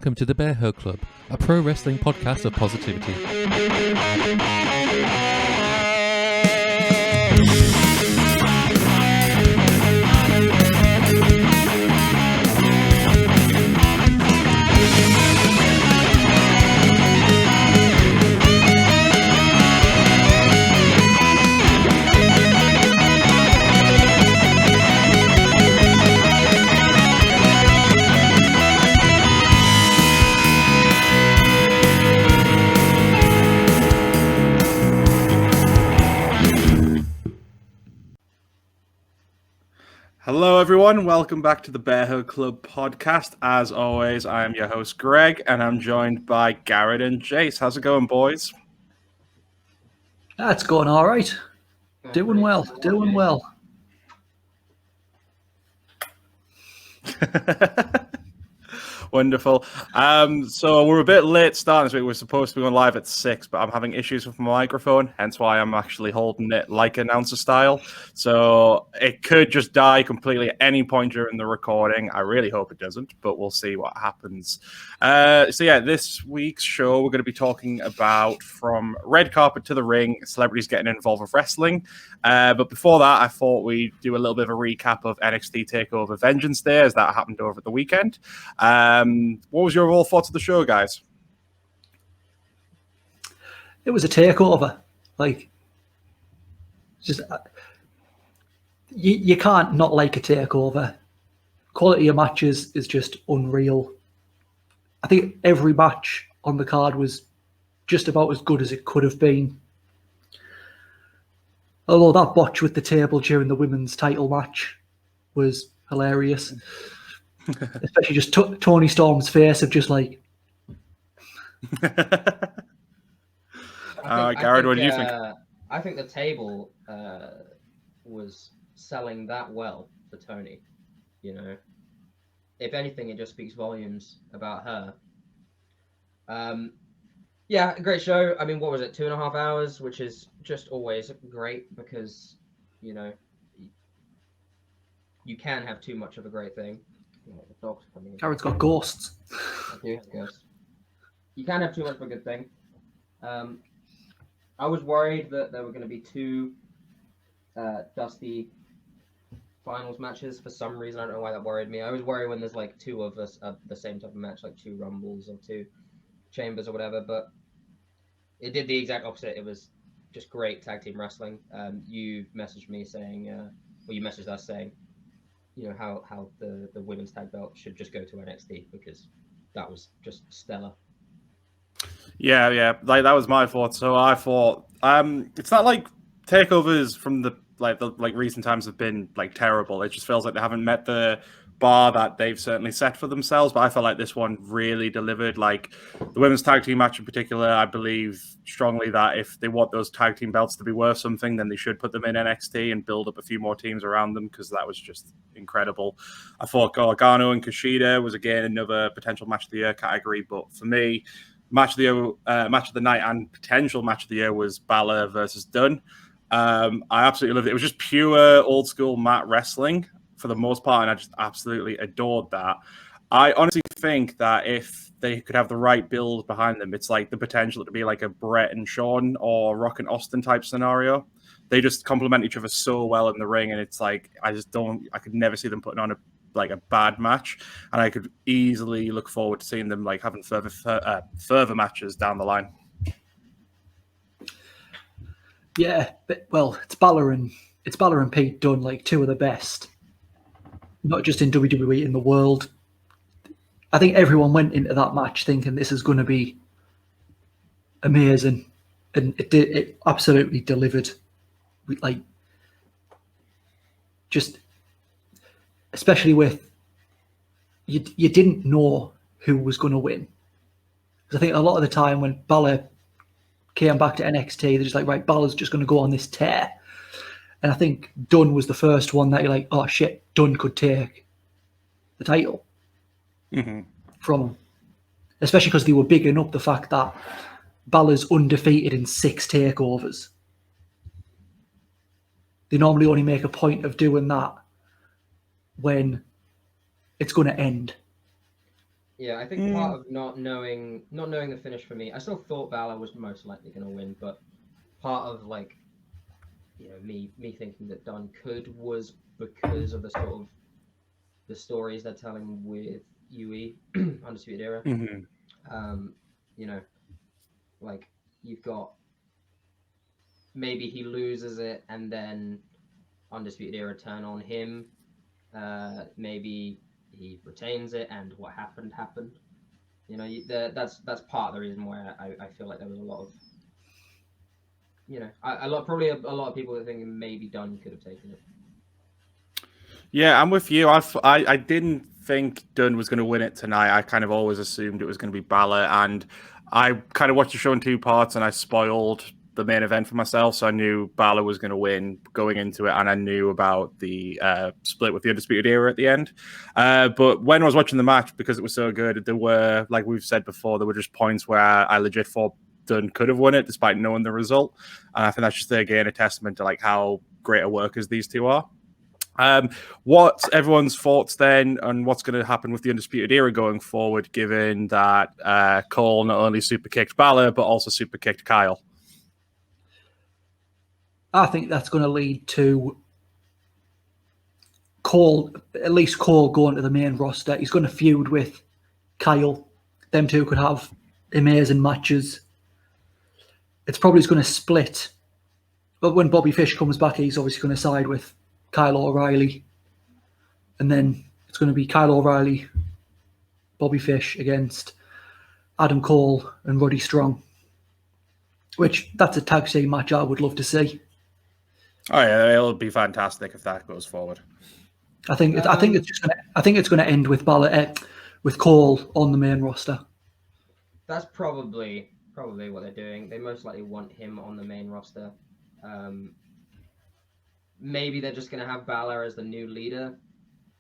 welcome to the Bearhug Club, a pro wrestling podcast of positivity. Hello, everyone. Welcome back to the Bearhug Club podcast. As always, I am your host, Greg, and I'm joined by Garrett and Jace. How's it going, boys? That's going all right. Doing well. Wonderful. So we're a bit late starting this week. We're supposed to be going live at 6, but I'm having issues with my microphone, hence why I'm actually holding it like announcer style. So it could just die completely at any point during the recording. I really hope it doesn't, but we'll see what happens. This week's show, we're going to be talking about from red carpet to the ring, celebrities getting involved with wrestling. But before that, I thought we'd do a little bit of a recap of NXT Takeover Vengeance Day, as that happened over the weekend. What was your overall thoughts of the show, guys? It was a takeover. You can't not like a takeover. Quality of matches is just unreal. I think every match on the card was just about as good as it could have been. Although that botch with the table during the women's title match was hilarious. Especially just Tony Storm's face of just like... Garrett, what do you think? I think the table was selling that well for Tony. You know, if anything, it just speaks volumes about her. Yeah, great show. I mean, what was it, 2.5 hours, which is just always great because, you know, you can have too much of a great thing. Yeah, the dog's coming in. Garrett's got ghosts. I do have ghosts. You can have too much of a good thing. I was worried that there were going to be two dusty finals matches for some reason. I don't know why that worried me. I was worried when there's like two of us at the same type of match, like two Rumbles or two Chambers or whatever, but it did the exact opposite. It was just great tag team wrestling. You messaged me saying, you messaged us saying, you know, how the women's tag belt should just go to NXT because that was just stellar. Yeah, like that was my thought. So I thought it's not like takeovers from the recent times have been like terrible. It just feels like they haven't met the bar that they've certainly set for themselves. But I felt like this one really delivered. Like the women's tag team match in particular, I believe strongly that if they want those tag team belts to be worth something, then they should put them in NXT and build up a few more teams around them because that was just incredible. I thought Gargano and Kushida was again another potential match of the year category, but for me, match of the night and potential match of the year was Balor versus Dunn. I absolutely loved it. It was just pure old school mat wrestling for the most part, and I just absolutely adored that. I honestly think that if they could have the right build behind them, it's like the potential to be like a Brett and Shawn or Rock and Austin type scenario. They just complement each other so well in the ring, and it's like I could never see them putting on a bad match, and I could easily look forward to seeing them like having further matches down the line. Yeah, but, well, it's Balor and Pete Dunne, like two of the best, not just in WWE, in the world. I think everyone went into that match thinking this is going to be amazing, and it absolutely delivered. Like, just especially with you didn't know who was going to win. Because I think a lot of the time when Balor came back to NXT, they're just like, right, Balor's just going to go on this tear. And I think Dunn was the first one that you're like, oh shit, Dunn could take the title from him. Especially because they were bigging up the fact that Balor's undefeated in 6 takeovers. They normally only make a point of doing that when it's going to end. Yeah, I think part of not knowing the finish for me, I still thought Balor was most likely going to win, but part of like, me thinking that Dunn was because of the sort of the stories they're telling with UE Undisputed Era. Mm-hmm. You know, like you've got maybe he loses it and then Undisputed Era turn on him. Maybe he retains it and what happened. That's part of the reason why I feel like there was a lot of, probably a lot of people that think maybe Dunn could have taken it. Yeah, I'm with you. I didn't think Dunn was going to win it tonight. I kind of always assumed it was going to be Balor, and I kind of watched the show in two parts, and I spoiled the main event for myself, so I knew Balor was going to win going into it, and I knew about the split with the Undisputed Era at the end. But when I was watching the match, because it was so good, there were, like we've said before, there were just points where I legit thought Dunn could have won it despite knowing the result, and I think that's just again a testament to like how great a workers these two are. What's everyone's thoughts then on what's going to happen with the Undisputed Era going forward, given that Cole not only super kicked Balor, but also super kicked Kyle? I think that's going to lead to Cole, at least Cole going to the main roster. He's going to feud with Kyle. Them two could have amazing matches. It's probably going to split. But when Bobby Fish comes back, he's obviously going to side with Kyle O'Reilly. And then it's going to be Kyle O'Reilly, Bobby Fish against Adam Cole and Roddy Strong. Which, that's a tag team match I would love to see. Oh yeah, it'll be fantastic if that goes forward. I think it's going to end with Balor, with Cole on the main roster. That's probably what they're doing. They most likely want him on the main roster. Maybe they're just going to have Balor as the new leader.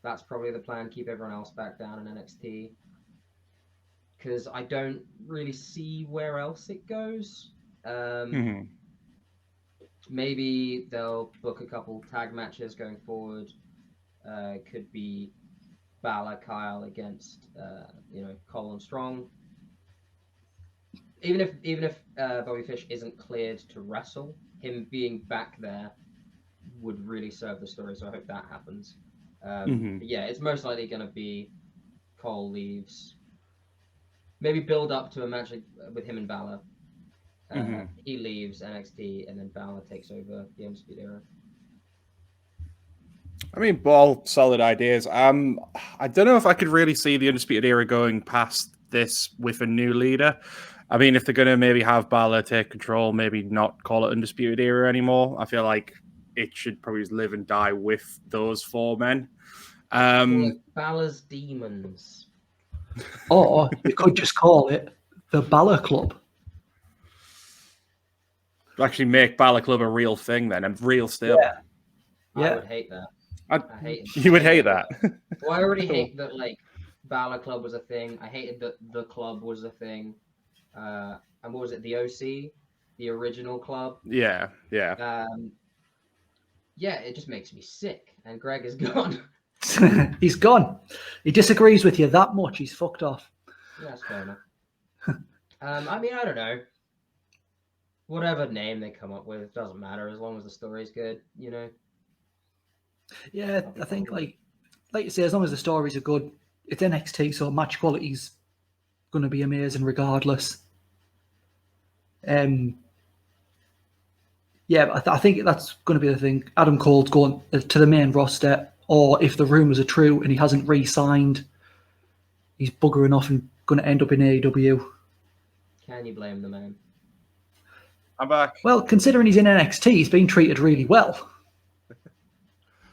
That's probably the plan. Keep everyone else back down in NXT. Because I don't really see where else it goes. Maybe they'll book a couple tag matches going forward. Could be Balor, Kyle against Cole and Strong. Even if Bobby Fish isn't cleared to wrestle, him being back there would really serve the story. So I hope that happens. But yeah, it's most likely going to be Cole leaves. Maybe build up to a match with him and Balor. He leaves NXT, and then Balor takes over the Undisputed Era. I mean, all solid ideas. I don't know if I could really see the Undisputed Era going past this with a new leader. I mean, if they're going to maybe have Balor take control, maybe not call it Undisputed Era anymore. I feel like it should probably live and die with those four men. Call it Balor's Demons. Or you could just call it the Balor Club. Actually make Balor Club a real thing then, and real still. Yeah. I would hate that. I hate it. You would hate that. Well, I already hate that like Balor Club was a thing. I hated that the club was a thing. And what was it? The OC, the original club. Yeah. Yeah, it just makes me sick. And Greg is gone. He's gone. He disagrees with you that much. He's fucked off. Yeah, that's fair enough. I mean, I don't know. Whatever name they come up with doesn't matter as long as the story's good, Yeah, I think like you say, as long as the stories are good, it's NXT, so match quality's going to be amazing regardless. Yeah, I think that's going to be the thing. Adam Cole's going to the main roster, or if the rumours are true and he hasn't re-signed, he's buggering off and going to end up in AEW. Can you blame the man? I'm back. Well, considering he's in NXT, he's been treated really well.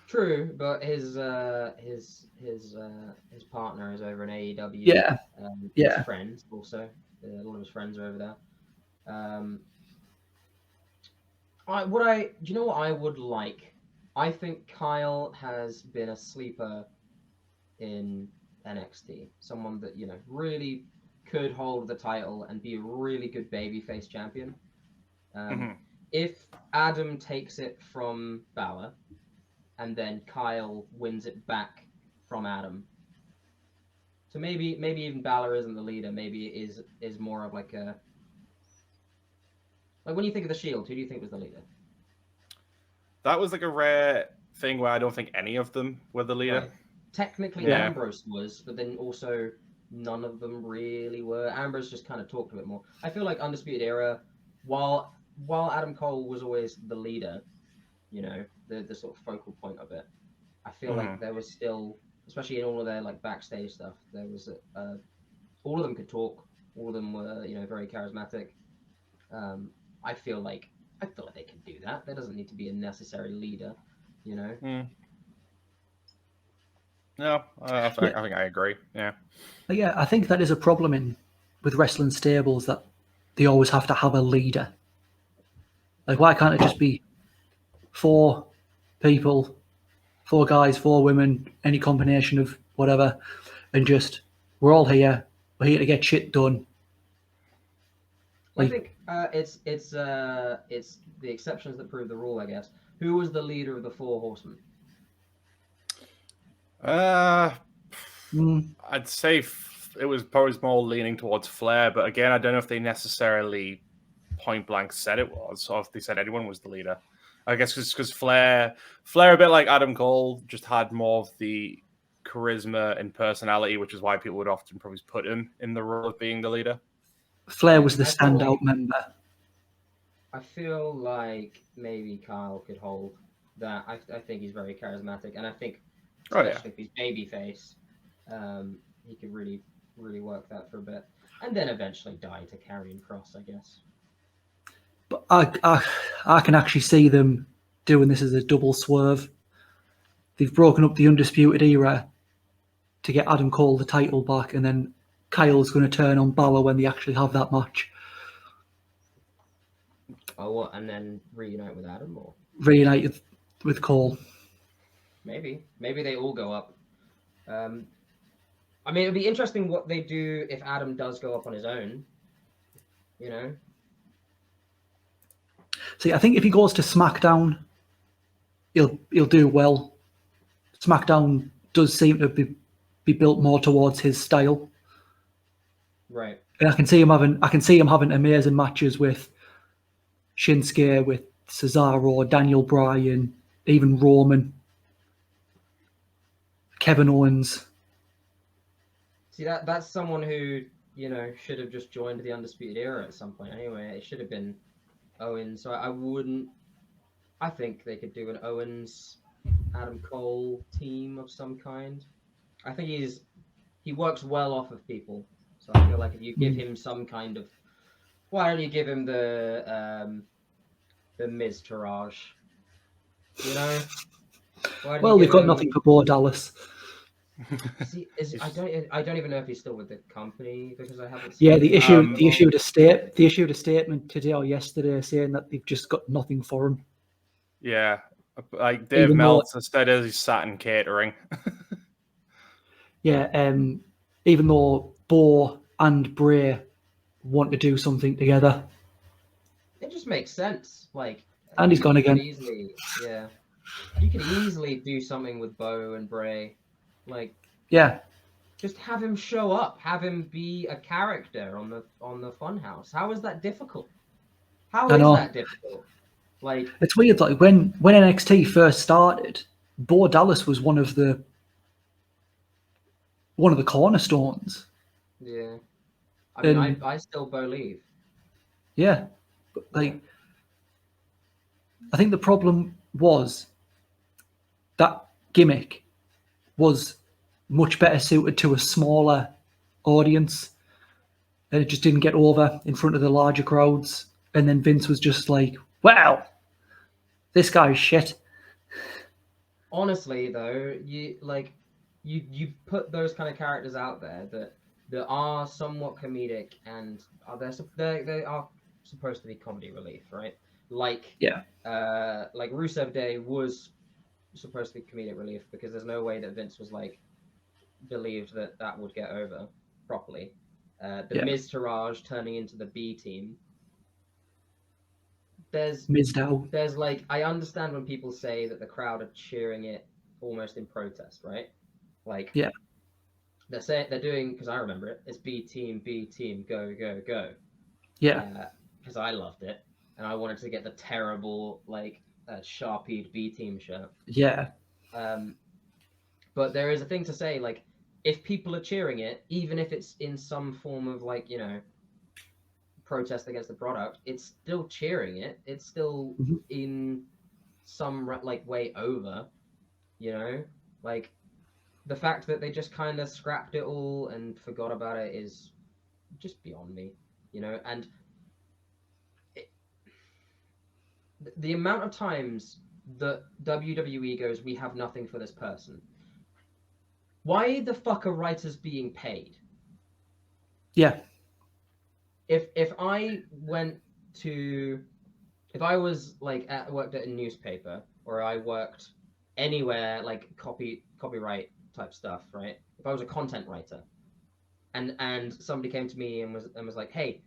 True, but his partner is over in AEW. Yeah, His friends also. A lot of his friends are over there. Do you know what I would like? I think Kyle has been a sleeper in NXT. Someone that, really could hold the title and be a really good babyface champion. If Adam takes it from Balor and then Kyle wins it back from Adam, So maybe even Balor isn't the leader. Maybe it is more of like a when you think of the Shield, who do you think was the leader? That was like a rare thing where I don't think any of them were the leader. Right. Technically, Yeah. Ambrose was, but then also none of them really were. Ambrose just kind of talked a bit more. I feel like Undisputed Era, while Adam Cole was always the leader, you know, the sort of focal point of it, I feel like there was still, especially in all of their like backstage stuff, there was all of them could talk. All of them were, you know, very charismatic. I feel like they can do that. There doesn't need to be a necessary leader, you know. No, I think I agree. Yeah. But yeah, I think that is a problem with wrestling stables, that they always have to have a leader. Like, why can't it just be 4 people, 4 guys, 4 women, any combination of whatever, and just, we're all here. We're here to get shit done. I think it's the exceptions that prove the rule, I guess. Who was the leader of the 4 horsemen? I'd say it was probably more leaning towards Flair, but again, I don't know if they necessarily point blank said it was, or if they said anyone was the leader. I guess because Flair, a bit like Adam Cole, just had more of the charisma and personality, which is why people would often probably put him in the role of being the leader. Flair was the standout member. I feel like maybe Kyle could hold that. I think he's very charismatic, and I think especially if he's babyface, he could really work that for a bit, and then eventually die to Karrion Kross, I guess. But I can actually see them doing this as a double swerve. They've broken up the Undisputed Era to get Adam Cole the title back, and then Kyle's going to turn on Balor when they actually have that match. Oh, what? And then reunite with Adam, or reunite with Cole? Maybe they all go up. I mean, it'd be interesting what they do if Adam does go up on his own. You know. See, I think if he goes to SmackDown, he'll do well. SmackDown does seem to be built more towards his style. Right. And I can see him having amazing matches with Shinsuke, with Cesaro, Daniel Bryan, even Roman, Kevin Owens. See, that's someone who, you know, should have just joined the Undisputed Era at some point. Anyway, it should have been Owens. So I think they could do an Owens, Adam Cole team of some kind. I think he works well off of people. So I feel like if you give him some kind of, why don't you give him the Miz Taraj? You know. Well, they've got nothing for Bo Dallas. See, I don't even know if he's still with the company because I haven't seen. Yeah, they issued a statement today or yesterday saying that they've just got nothing for him. Yeah, like Dave Meltzer said, he's sat in catering. Yeah, even though Bo and Bray want to do something together, it just makes sense. Like, and he's gone again. You could easily do something with Bo and Bray. Like, yeah, just have him show up, have him be a character on the Funhouse. How is that difficult? How is that difficult? Like, it's weird. Like when NXT first started, Bo Dallas was one of the cornerstones. Yeah, I mean, I still believe. Yeah, but like, I think the problem was that gimmick was much better suited to a smaller audience, and it just didn't get over in front of the larger crowds. And then Vince was just like, "Wow, this guy's shit." Honestly, though, you put those kind of characters out there that are somewhat comedic and they are supposed to be comedy relief, right? Like Rusev Day was supposed to be comedic relief because there's no way that Vince was like believed that would get over properly. Miz Taraj turning into the B team. There's like, I understand when people say that the crowd are cheering it almost in protest, right? Like, they're doing, because I remember it. It's B team, go, go, go. Yeah. Because I loved it, and I wanted to get the terrible like Sharpied B team shirt. Yeah. But there is a thing to say, like, if people are cheering it, even if it's in some form of like, you know, protest against the product, it's still cheering it. It's still Mhm. in some like way over, you know, like the fact that they just kind of scrapped it all and forgot about it is just beyond me, you know. And the amount of times that WWE goes, we have nothing for this person. Why the fuck are writers being paid? Yeah. If I was like worked at a newspaper, or I worked anywhere like copyright type stuff, right? If I was a content writer, and somebody came to me and was like, hey,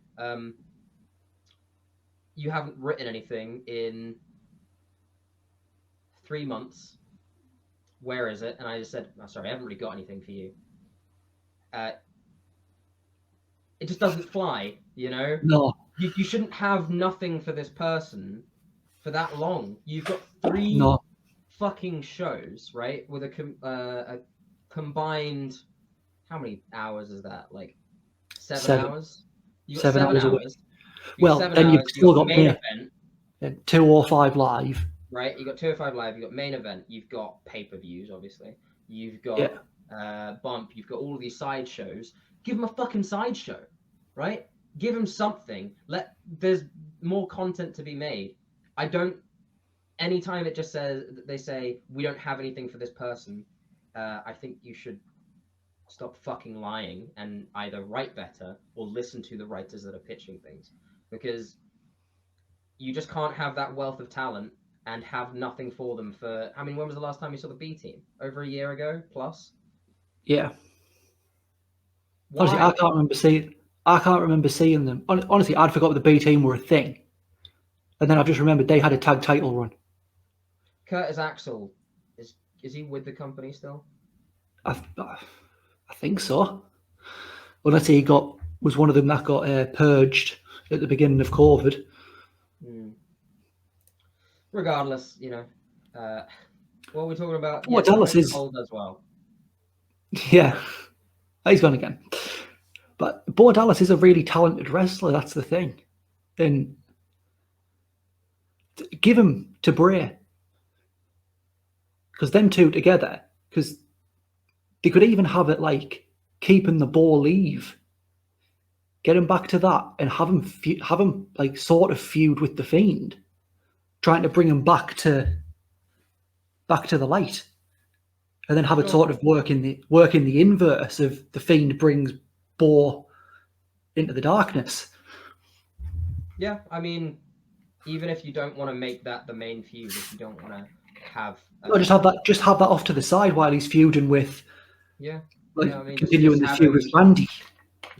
you haven't written anything in 3 months. Where is it? And I just said, oh, sorry, I haven't really got anything for you. It just doesn't fly, you know? No. You shouldn't have nothing for this person for that long. You've got 3 No. fucking shows, right? With a combined, how many hours is that? Like 7 hours? You got 7 7 hours a week. hours. Well, then you've still got main event, 205 live. right? You got 205 live. You got main event. You've got pay-per-views, obviously. You've got bump. You've got all of these side shows. Give them a fucking sideshow, right? Give them something. There's more content to be made. I don't. Anytime it just says they say we don't have anything for this person, I think you should stop fucking lying and either write better or listen to the writers that are pitching things, because you just can't have that wealth of talent and have nothing for them for. I mean, when was the last time you saw the B team? Over a year ago plus. Yeah. Why? Honestly, I can't remember seeing them. Honestly, I'd forgot the B team were a thing, and then I've just remembered they had a tag title run. Curtis Axel is he with the company still? I think so. Unless he was one of them that got purged at the beginning of COVID. Regardless, you know, what we're talking about. Well, Dallas is cold as well. Yeah, he's gone again. But Bo Dallas is a really talented wrestler. That's the thing. And give him to Bray, because them two together, because they could even have it like keeping the ball leave. Get him back to that and have him like sort of feud with the Fiend, trying to bring him back to the light, and then have it sort of work in the inverse of the Fiend brings Bo into the darkness. Yeah, I mean, even if you don't want to make that the main feud, if you don't want to have, no, just have that off to the side while he's feuding with, continuing the feud with Randy.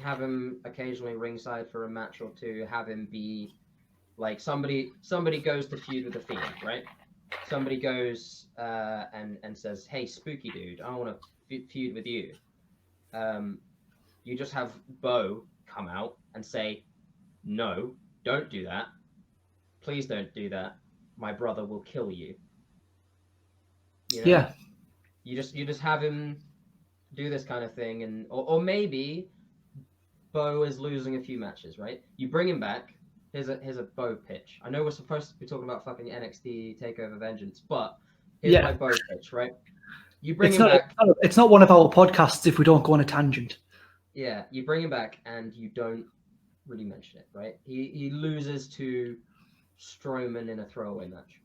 Have him occasionally ringside for a match or two. Have him be like somebody goes to feud with the Fiend, right? Somebody goes and says, "Hey, spooky dude, I want to feud with you." You just have Bo come out and say, "No, don't do that. Please don't do that. My brother will kill you." You know? Yeah. You just have him do this kind of thing, and or maybe Bo is losing a few matches, right? You bring him back. Here's a Bo pitch. I know we're supposed to be talking about fucking NXT Takeover Vengeance, but here's my Bo pitch, right? You bring him back. It's not one of our podcasts if we don't go on a tangent. Yeah, you bring him back and you don't really mention it, right? He loses to Strowman in a throwaway match.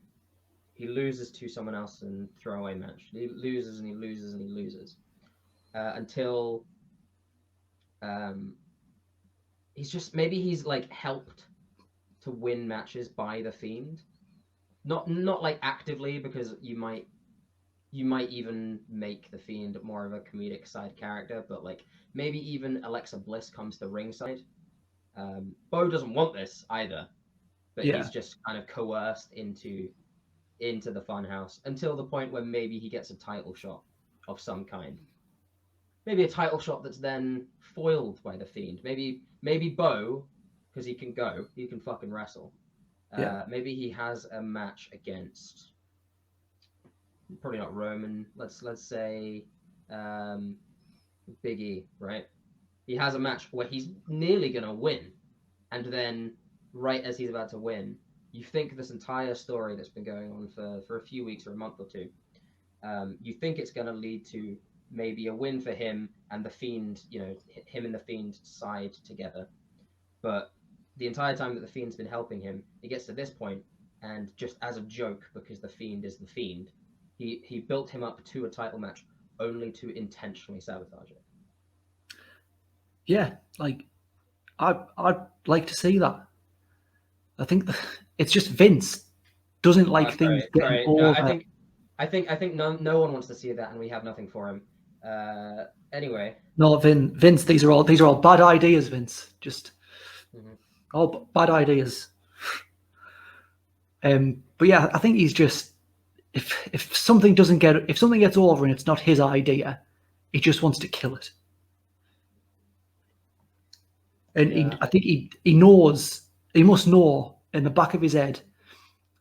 He loses to someone else in a throwaway match. He loses and he loses and he loses until he's like helped to win matches by the Fiend, not like actively, because you might even make the Fiend more of a comedic side character, but like maybe even Alexa Bliss comes to ringside. Bo doesn't want this either, but he's just kind of coerced into the Funhouse until the point where maybe he gets a title shot of some kind. maybe a title shot that's then foiled by the Fiend. Maybe Bo, because he can go, he can fucking wrestle. Yeah. Maybe he has a match against, probably not Roman. Let's say Big E, right? He has a match where he's nearly gonna win, and then right as he's about to win, you think this entire story that's been going on for a few weeks or a month or two, you think it's gonna lead to maybe a win for him and the Fiend, him and the Fiend side together. But the entire time that the Fiend's been helping him, it gets to this point, and just as a joke, because the Fiend is the Fiend, he built him up to a title match only to intentionally sabotage it. Yeah, like I'd like to see that. I think it's just Vince doesn't like things getting over. No, I think no one wants to see that, and we have nothing for him. Anyway. No, Vince, these are all bad ideas, Vince. Just all bad ideas. But yeah, I think he's just if something gets over and it's not his idea, he just wants to kill it. And I think he must know in the back of his head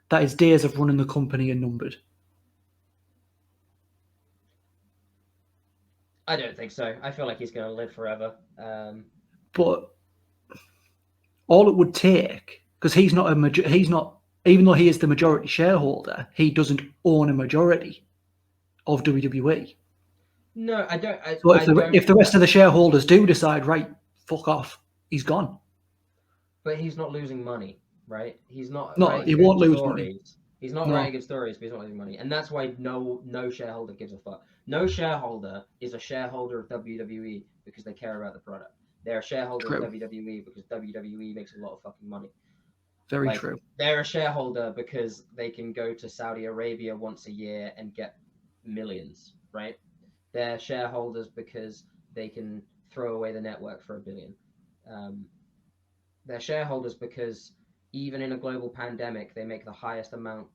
that his days of running the company are numbered. I don't think so. I feel like he's going to live forever. But all it would take, because he's not, even though he is the majority shareholder, he doesn't own a majority of WWE. No, I don't. If the rest of the shareholders do decide, right, fuck off, he's gone. But he's not losing money, right? He's not. No, he won't lose money. He's not writing good stories, but he's not losing money, and that's why no shareholder gives a fuck. No shareholder is a shareholder of WWE because they care about the product. They're a shareholder of WWE because WWE makes a lot of fucking money. Very true. They're a shareholder because they can go to Saudi Arabia once a year and get millions, right? They're shareholders because they can throw away the network for $1 billion. They're shareholders because even in a global pandemic, they make the highest amount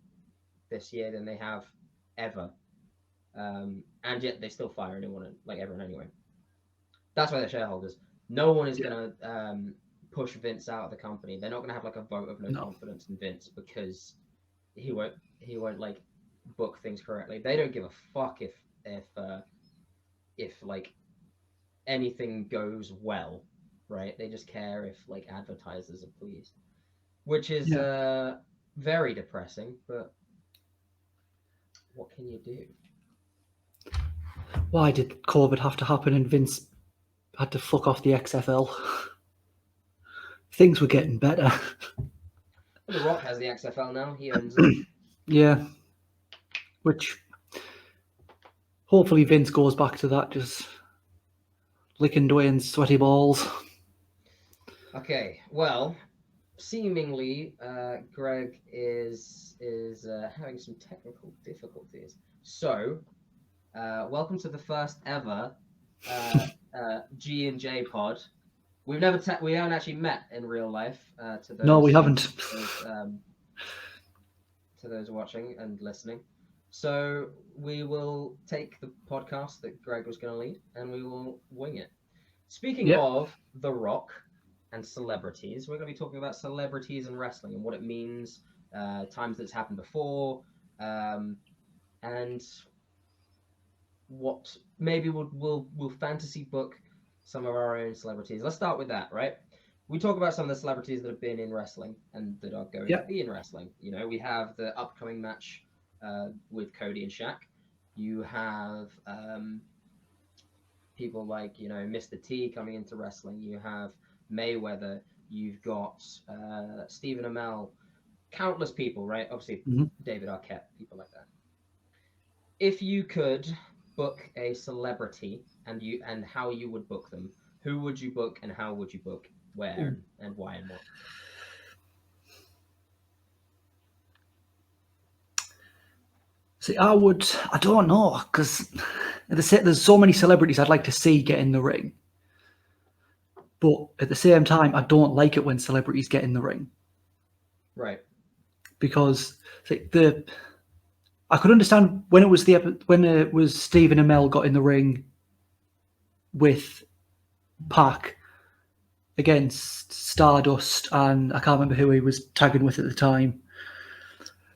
this year than they have ever. And yet they still fire everyone anyway. That's why they're shareholders. No one is going to push Vince out of the company. They're not going to have like a vote of no confidence in Vince because he won't like book things correctly. They don't give a fuck if like anything goes well, right? They just care if like advertisers are pleased, which is very depressing. But what can you do? Why did COVID have to happen and Vince had to fuck off the XFL? Things were getting better. The Rock has the XFL now. He owns it. Yeah. Which hopefully Vince goes back to that, just licking Dwayne's sweaty balls. Okay, well, seemingly Greg is having some technical difficulties. So, welcome to the first ever G&J pod. We haven't actually met in real life. No, we haven't. To those watching and listening. So we will take the podcast that Greg was going to lead and we will wing it. Speaking of The Rock and celebrities, we're going to be talking about celebrities in wrestling and what it means, times that it's happened before, and what maybe we'll fantasy book some of our own celebrities. Let's start with that, right? We talk about some of the celebrities that have been in wrestling and that are going to be in wrestling. You know, we have the upcoming match with Cody and Shaq. You have people like, Mr. T coming into wrestling. You have Mayweather. You've got Stephen Amell. Countless people, right? Obviously, David Arquette, people like that. If you could book a celebrity and how you would book them, who would you book and how would you book, where and why and what? See, I don't know, because there's so many celebrities I'd like to see get in the ring. But at the same time, I don't like it when celebrities get in the ring. Right. Because I could understand when it was Stephen Amell got in the ring with Pac against Stardust, and I can't remember who he was tagging with at the time.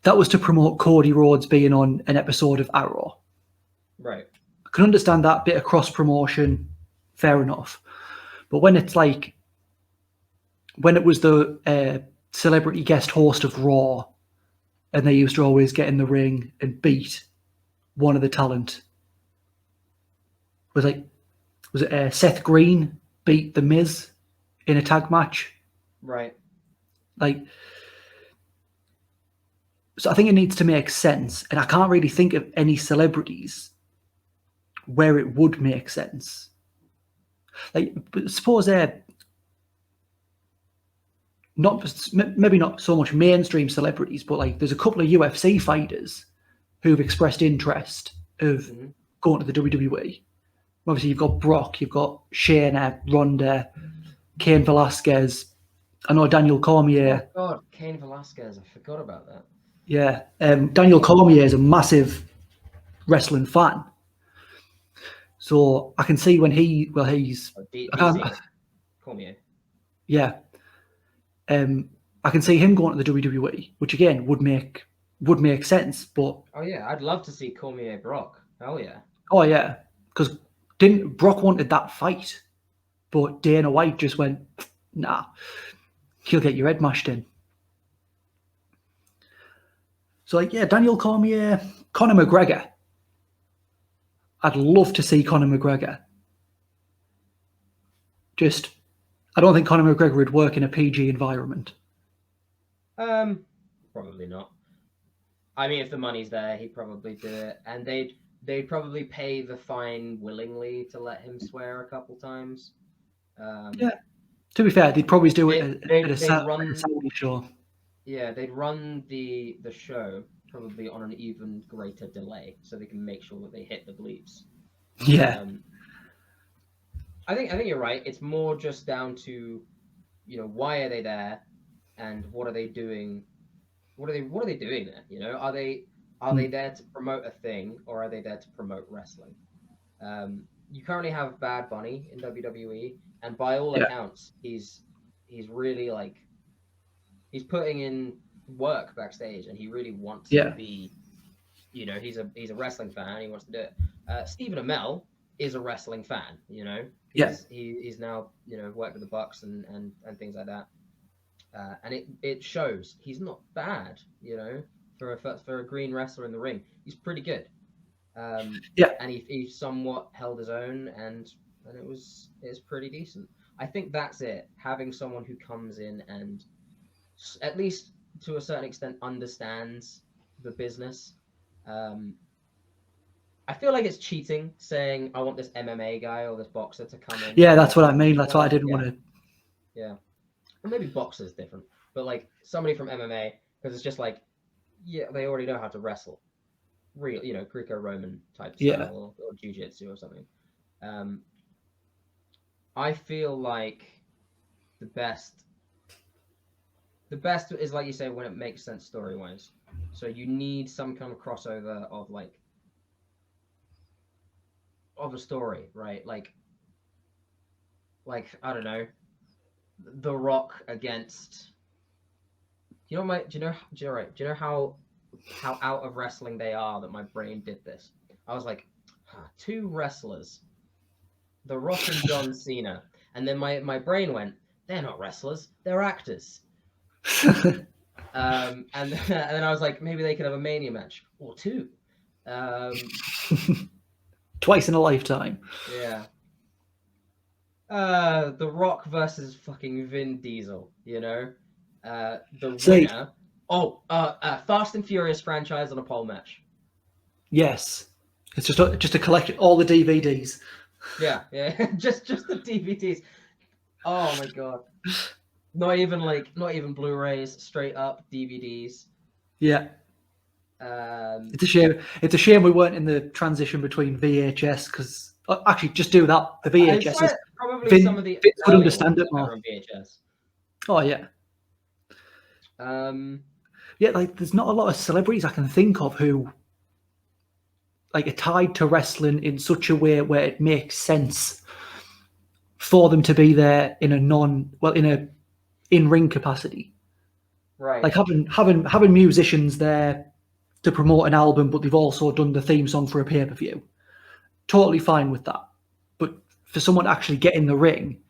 That was to promote Cody Rhodes being on an episode of Arrow. Right. I can understand that bit of cross promotion, fair enough. But when it's like, when it was the celebrity guest host of Raw, and they used to always get in the ring and beat one of the talent, was it Seth Green beat The Miz in a tag match? Right. Like, so I think it needs to make sense, and I can't really think of any celebrities where it would make sense. Like, but suppose maybe not so much mainstream celebrities, but like there's a couple of UFC fighters who've expressed interest of going to the WWE. Obviously, you've got Brock, you've got Shayna, Ronda, Cain Velasquez. I know Daniel Cormier. Oh God, Cain Velasquez. I forgot about that. Yeah, Daniel Cormier is a massive wrestling fan, so I can see when he's DC. Cormier. Yeah, I can see him going to the WWE, which again would make sense. But Oh yeah, I'd love to see Cormier Brock. Hell yeah. oh yeah, because didn't Brock wanted that fight, but Dana White just went, nah, he'll get your head mashed in. So like, yeah, Daniel Cormier, Conor McGregor. I'd love to see Conor McGregor. I don't think Conor McGregor would work in a PG environment. Probably not. I mean, if the money's there, he'd probably do it, and they'd probably pay the fine willingly to let him swear a couple times. Yeah. To be fair, they'd probably do it at a run Saudi show. Yeah, they'd run the show probably on an even greater delay, so they can make sure that they hit the bleeps. Yeah. I think you're right. It's more just down to, why are they there, and what are they doing? What are they doing there? Are they there to promote a thing, or are they there to promote wrestling? You currently have Bad Bunny in WWE, and by all accounts, he's really he's putting in work backstage, and he really wants to be. He's a wrestling fan. He wants to do it. Stephen Amell is a wrestling fan. He's now worked with the Bucks and things like that. And it shows. He's not bad, for a green wrestler in the ring. He's pretty good. And he somewhat held his own, and it's pretty decent. I think that's it. Having someone who comes in and at least to a certain extent understands the business. I feel like it's cheating saying I want this MMA guy or this boxer to come in. Yeah, that's what I mean. That's why I didn't want to. Yeah. Or maybe boxer's different, but like somebody from MMA, because it's just like, they already know how to wrestle, real, Greco-Roman type style or jiu-jitsu or something. I feel like the best is, like you say, when it makes sense story-wise. So you need some kind of crossover of a story, right? Like I don't know, The Rock against. Do you know how out of wrestling they are that my brain did this? I was like, two wrestlers, The Rock and John Cena, and then my brain went, they're not wrestlers, they're actors. And then I was like, maybe they could have a Mania match or two. Twice in a lifetime. Yeah. The Rock versus fucking Vin Diesel, the winner. Fast and Furious franchise on a pole match. Yes. It's just a collection, all the DVDs. Yeah. just the DVDs. Oh my god. Not even Blu-rays, straight up DVDs. Yeah. It's a shame. It's a shame we weren't in the transition between VHS, because actually, just do that. The VHS is probably some of the Vince would understand it more. On VHS. Oh yeah. Yeah, like there's not a lot of celebrities I can think of who are tied to wrestling in such a way where it makes sense. for them to be there in a in-ring capacity. Right. Like having musicians there to promote an album, but they've also done the theme song for a pay-per-view. Totally fine with that. But for someone to actually get in the ring,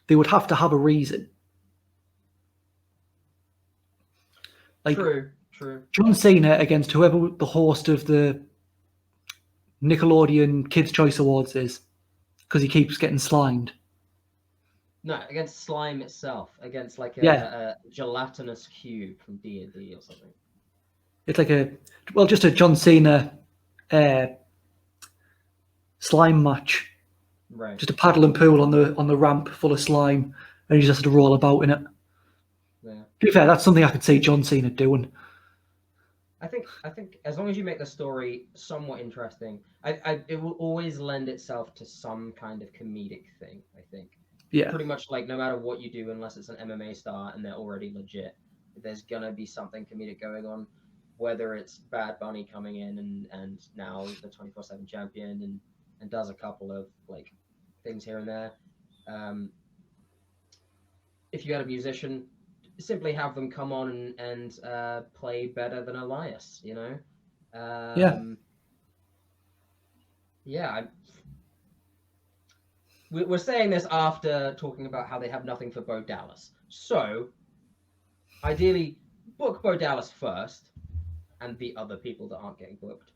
they would have to have a reason. Like True. John Cena against whoever the host of the Nickelodeon Kids' Choice Awards is, because he keeps getting slimed. No, against slime itself, against like Yeah. a gelatinous cube from D&D or something. It's like just a John Cena slime match. Right. Just a paddle and pool on the ramp full of slime, and he just has to roll about in it. Yeah. To be fair, that's something I could see John Cena doing. I think as long as you make the story somewhat interesting, it will always lend itself to some kind of comedic thing, I think. Yeah. Pretty much like no matter what you do, unless it's an MMA star and they're already legit, there's gonna be something comedic going on. Whether it's Bad Bunny coming in and now the 24/7 champion and does a couple of like things here and there. If you had a musician, simply have them come on and play better than Elias, you know? Yeah. We're saying this after talking about how they have nothing for Bo Dallas. So, ideally, book Bo Dallas first, and the other people that aren't getting booked.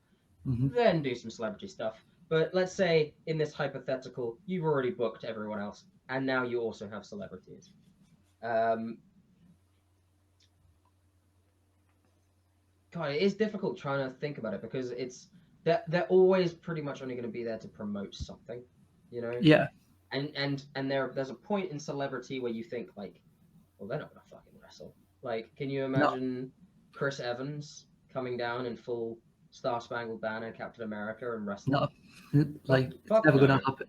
Mm-hmm. Then do some celebrity stuff. But let's say, in this hypothetical, you've already booked everyone else, and now you also have celebrities. God, it is difficult trying to think about it because they're always pretty much only going to be there to promote something, you know? Yeah. And there's a point in celebrity where you think like, well, they're not gonna fucking wrestle. Like, can you imagine Chris Evans coming down in full Star Spangled Banner, Captain America, and wrestling? No, like Fuck it's never no. gonna happen.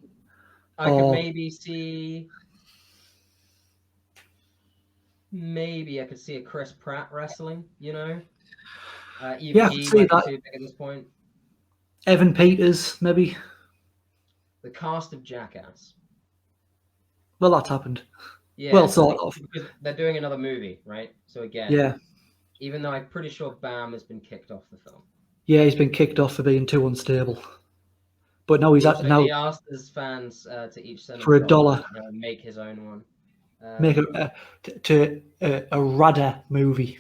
I could maybe see. Maybe I could see a Chris Pratt wrestling. You know, Yeah, I could see might be that. too big at this point. Evan Peters, maybe. The cast of Jackass. Well, that's happened. Yeah, well, sort of. Because they're doing another movie, right? So again, Yeah. Even though I'm pretty sure Bam has been kicked off the film. Yeah, he's been kicked off for being too unstable. But now he asked his fans to each send for $1 make his own one. Make a Radha movie.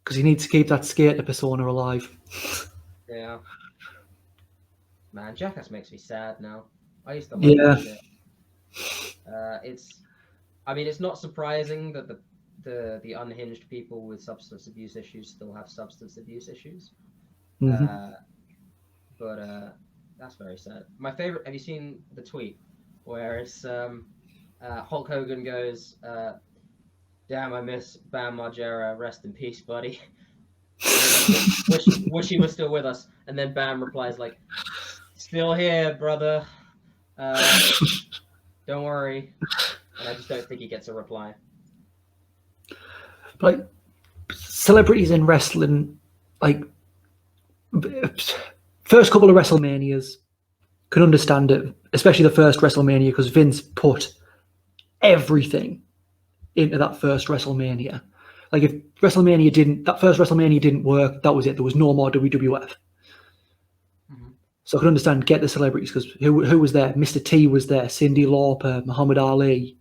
Because he needs to keep that skater persona alive. Yeah. Man, Jackass makes me sad now. I used to love that shit. It's not surprising that the unhinged people with substance abuse issues still have substance abuse issues. Mm-hmm. But that's very sad. My favorite. Have you seen the tweet where it's Hulk Hogan goes, "Damn, I miss Bam Margera. Rest in peace, buddy. wish he was still with us." And then Bam replies like, "Still here, brother. Don't worry." And I just don't think he gets a reply. Like celebrities in wrestling, like first couple of WrestleManias, can understand it, especially the first WrestleMania, because Vince put everything into that first WrestleMania. Like if that first WrestleMania didn't work, that was it. There was no more WWF. Mm-hmm. So I can understand get the celebrities because who was there? Mr. T was there, Cyndi Lauper, Muhammad Ali.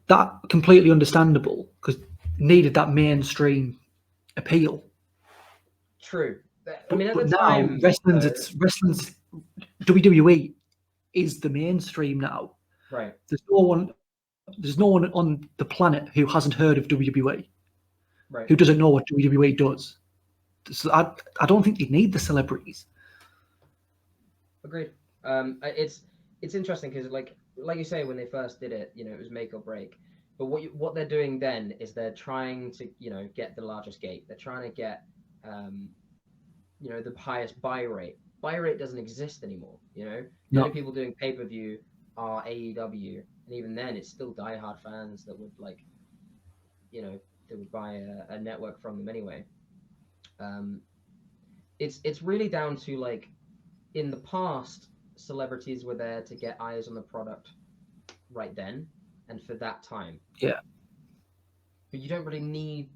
That completely understandable because needed that mainstream appeal. True. I mean, at but the now time, wrestling's WWE is the mainstream now. Right. There's no one on the planet who hasn't heard of WWE. Right. Who doesn't know what WWE does. So I don't think you need the celebrities. Agreed. It's interesting because like you say, when they first did it, it was make or break. But what they're doing then is they're trying to get the largest gate. They're trying to get the highest buy rate. Buy rate doesn't exist anymore. The only people doing pay-per-view are AEW, and even then, it's still diehard fans that would that would buy a network from them anyway. it's really down to like in the past, celebrities were there to get eyes on the product right then and for that time. Yeah. But you don't need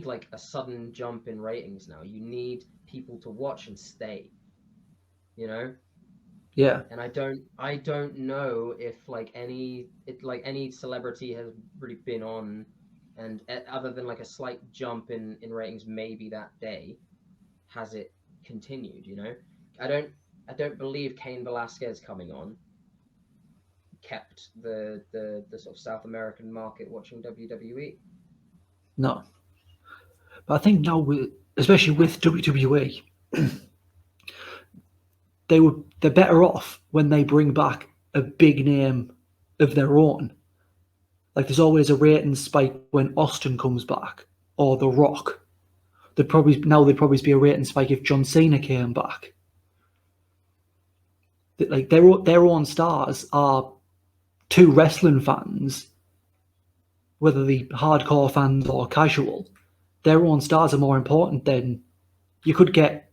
like a sudden jump in ratings now. You need people to watch and stay. You know? Yeah. And I don't know if like any celebrity has really been on, and other than like a slight jump in ratings maybe that day, has it continued, you know? I don't believe Cain Velasquez coming on kept the sort of South American market watching WWE. No. But I think now, especially with WWE, they're better off when they bring back a big name of their own. Like there's always a rating spike when Austin comes back or The Rock. There'd probably be a rating spike if John Cena came back. Like their own stars are to wrestling fans, whether the hardcore fans or casual. Their own stars are more important than you could get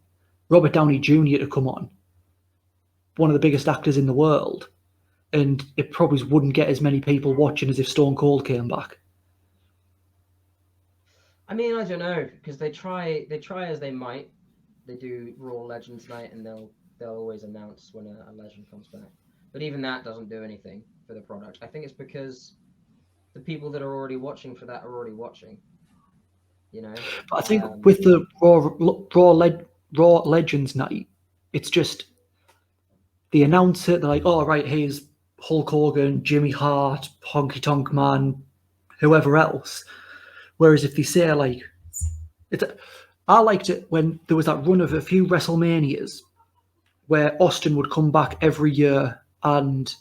Robert Downey Jr. to come on, one of the biggest actors in the world, and it probably wouldn't get as many people watching as if Stone Cold came back. I mean, I don't know, because they try as they might. They do Raw Legends Night, and they'll always announce when a legend comes back. But even that doesn't do anything for the product. I think it's because the people that are already watching for that are already watching. You know. But I think with the Raw Legends Night, it's just they announce it. They're like, "Oh, right, here's Hulk Hogan, Jimmy Hart, Honky Tonk Man, whoever else." Whereas if they say like, I liked it when there was that run of a few WrestleManias where Austin would come back every year and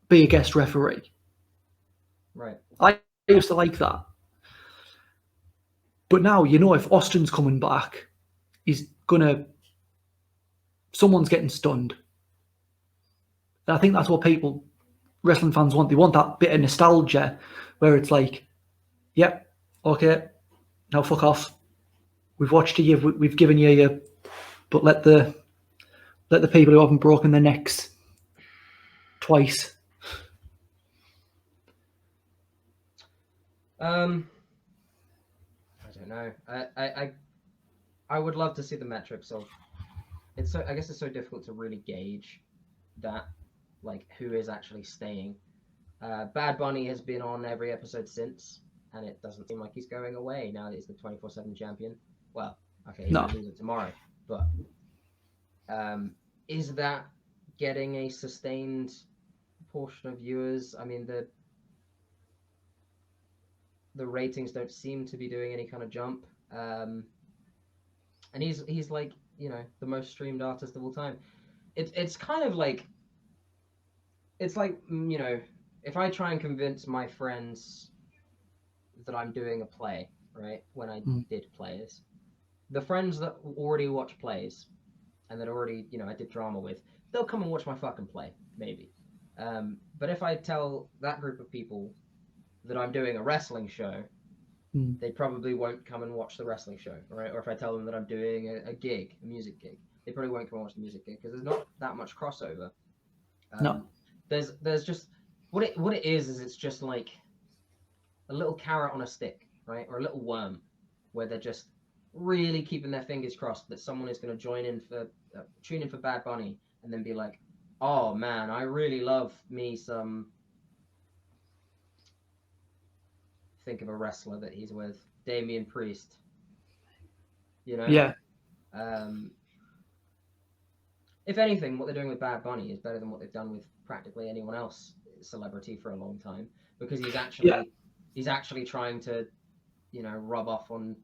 be a guest referee. Right. I used to like that. But now, you know, if Austin's coming back, someone's getting stunned. And I think that's what wrestling fans want. They want that bit of nostalgia where it's like, yep, okay, now fuck off. We've watched you, we've given you, but let the people who haven't broken their necks twice. I don't know. I would love to see the metrics of it's I guess it's so difficult to really gauge that, like who is actually staying. Bad Bunny has been on every episode since, and it doesn't seem like he's going away now that he's the 24/7 champion. Well, okay, he's gonna lose it tomorrow, but is that getting a sustained portion of viewers? I mean, the ratings don't seem to be doing any kind of jump, and he's like, you know, the most streamed artist of all time. It's kind of like, it's like, you know, if I try and convince my friends that I'm doing a play, right, when I did plays, the friends that already watch plays and that already, you know, I did drama with, they'll come and watch my fucking play, maybe. But if I tell that group of people that I'm doing a wrestling show, they probably won't come and watch the wrestling show, right? Or if I tell them that I'm doing a gig, a music gig, they probably won't come and watch the music gig because there's not that much crossover. No. There's just what it is it's just like a little carrot on a stick, right? Or a little worm where they're just really keeping their fingers crossed that someone is going to tune in for Bad Bunny and then be like, oh man, I really love me some, think of a wrestler that he's with, Damian Priest, you know? Yeah. If anything, what they're doing with Bad Bunny is better than what they've done with practically anyone else celebrity for a long time, because he's actually trying to, you know, rub off on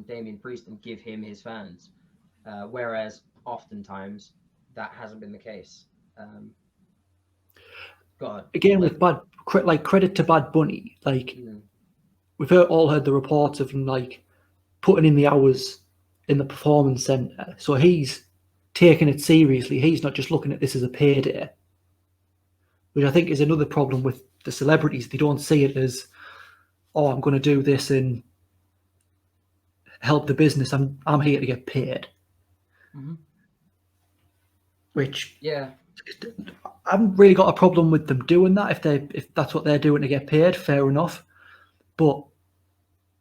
Damian Priest and give him his fans, whereas oftentimes that hasn't been the case. Again, with credit to Bad Bunny, like we've all heard the reports of him like putting in the hours in the performance center, so he's taking it seriously. He's not just looking at this as a payday, which I think is another problem with the celebrities. They don't see it as, I'm going to do this and help the business. I'm here to get paid. Which Yeah. I haven't really got a problem with them doing that. If that's what they're doing to get paid, fair enough. But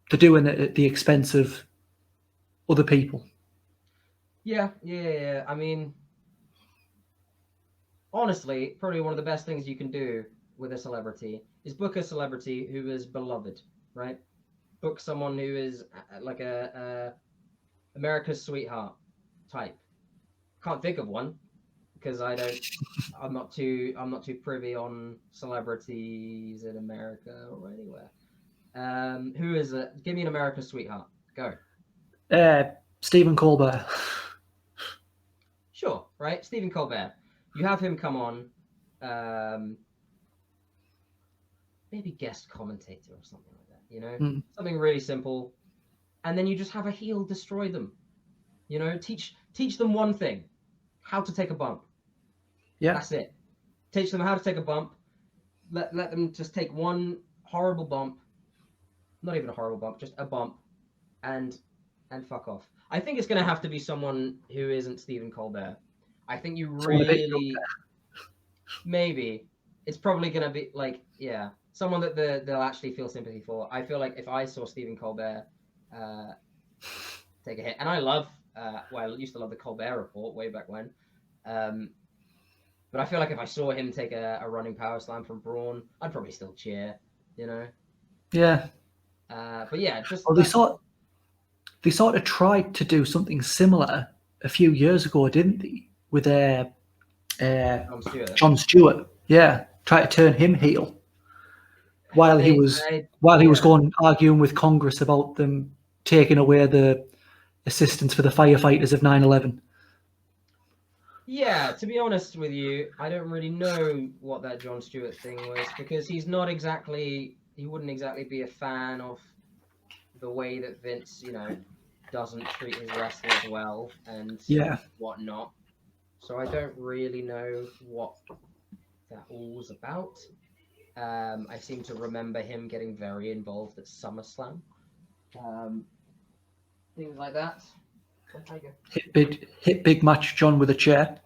they're doing it at the expense of other people. Yeah. I mean, honestly, probably one of the best things you can do with a celebrity is book a celebrity who is beloved, right? Book someone who is like a America's sweetheart type. Can't think of one because I'm not too privy on celebrities in America or anywhere. Who is it? Give me an America's sweetheart. Go. Stephen Colbert. Sure, right? Stephen Colbert. You have him come on, maybe guest commentator or something like that, you know? Something really simple. And then you just have a heel destroy them. You know, teach them one thing. How to take a bump. Yeah. That's it. Teach them how to take a bump. Let them just take one horrible bump. Not even a horrible bump, just a bump. And fuck off. I think it's going to have to be someone who isn't Stephen Colbert. I think you really... Maybe. It's probably going to be, like, yeah, someone that they'll actually feel sympathy for. I feel like if I saw Stephen Colbert take a hit, and I love... well, I used to love the Colbert Report way back when. But I feel like if I saw him take a running power slam from Braun, I'd probably still cheer, you know? Yeah. But yeah, just... Well, they sort of tried to do something similar a few years ago, didn't they? With Jon Stewart. Yeah. Try to turn him heel. While he was going arguing with Congress about them taking away the assistance for the firefighters of 9/11. Yeah, to be honest with you, I don't really know what that Jon Stewart thing was because he wouldn't exactly be a fan of the way that Vince, you know, doesn't treat his wrestlers well and whatnot. So I don't really know what that all was about. I seem to remember him getting very involved at SummerSlam. Things like that. Hit big match John with a chair.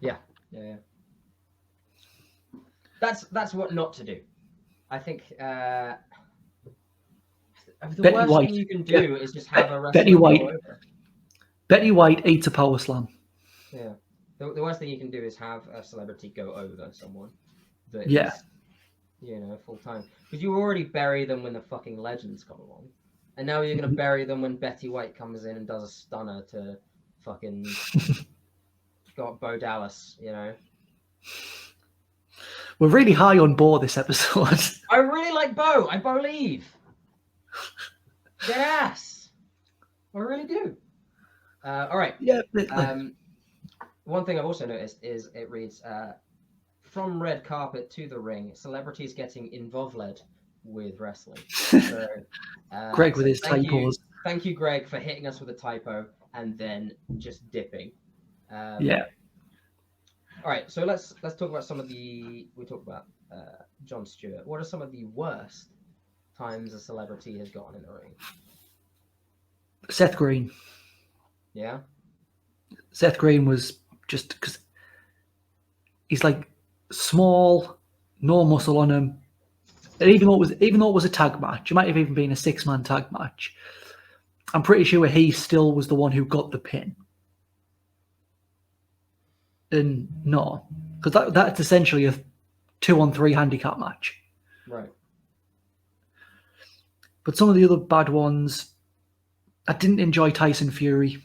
Yeah. That's what not to do. I think the worst thing you can do is just have a wrestler go over. Betty White eats a power slam. Yeah. The worst thing you can do is have a celebrity go over someone that is, you know, full time. Because you already bury them when the fucking legends come along. And now you're going to bury them when Betty White comes in and does a stunner to fucking got Bo Dallas, you know. We're really high on Bo this episode. I really like Bo. I believe. Dead ass. I really do. All right. Yeah. One thing I've also noticed is it reads, from red carpet to the ring, celebrities getting involved with wrestling. So, Greg with his typos. Thank you, Greg, for hitting us with a typo and then just dipping. All right, so let's talk about some of the... We talked about Jon Stewart. What are some of the worst times a celebrity has gotten in the ring? Seth Green. Yeah? Seth Green was just... because he's like small, no muscle on him. And even though it was a tag match, it might have even been a 6-man tag match, I'm pretty sure he still was the one who got the pin. And no, because that's essentially a 2-on-3 handicap match. Right. But some of the other bad ones, I didn't enjoy Tyson Fury.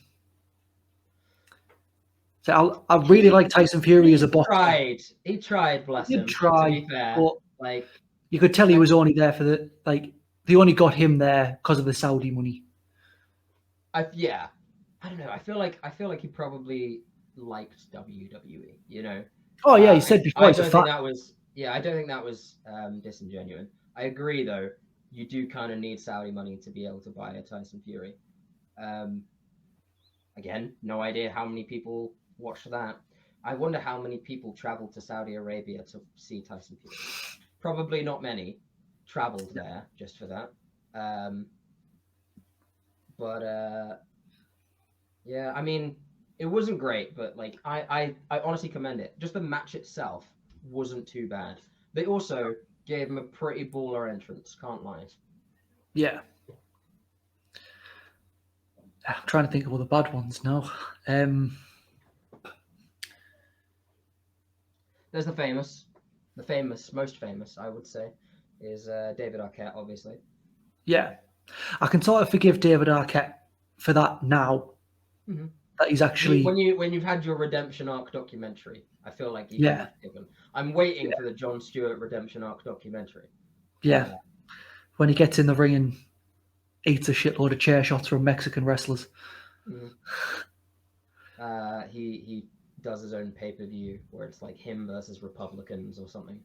So I really like Tyson Fury as a boxer. He tried, bless him. To be fair, but like you could tell he was only there for they only got him there because of the Saudi money. I don't know. I feel like he probably liked WWE. You know. Oh yeah, he said before I don't think that was disingenuous. I agree though. You do kind of need Saudi money to be able to buy a Tyson Fury. Again, no idea how many people watched that. I wonder how many people traveled to Saudi Arabia to see Tyson Fury. Probably not many traveled there just for that. Yeah, I mean, It wasn't great, but like I honestly commend it. Just the match itself wasn't too bad. They also gave him a pretty baller entrance, can't lie. Yeah. I'm trying to think of all the bad ones now. There's the most famous, I would say, is David Arquette, obviously. Yeah. I can sort of forgive David Arquette for that now. Mhm. That he's actually... When you've had your redemption arc documentary, I feel like you can Yeah. be forgiven. I'm waiting for the Jon Stewart redemption arc documentary. Yeah. When he gets in the ring and eats a shitload of chair shots from Mexican wrestlers. Mhm. He does his own pay-per-view where it's like him versus Republicans or something.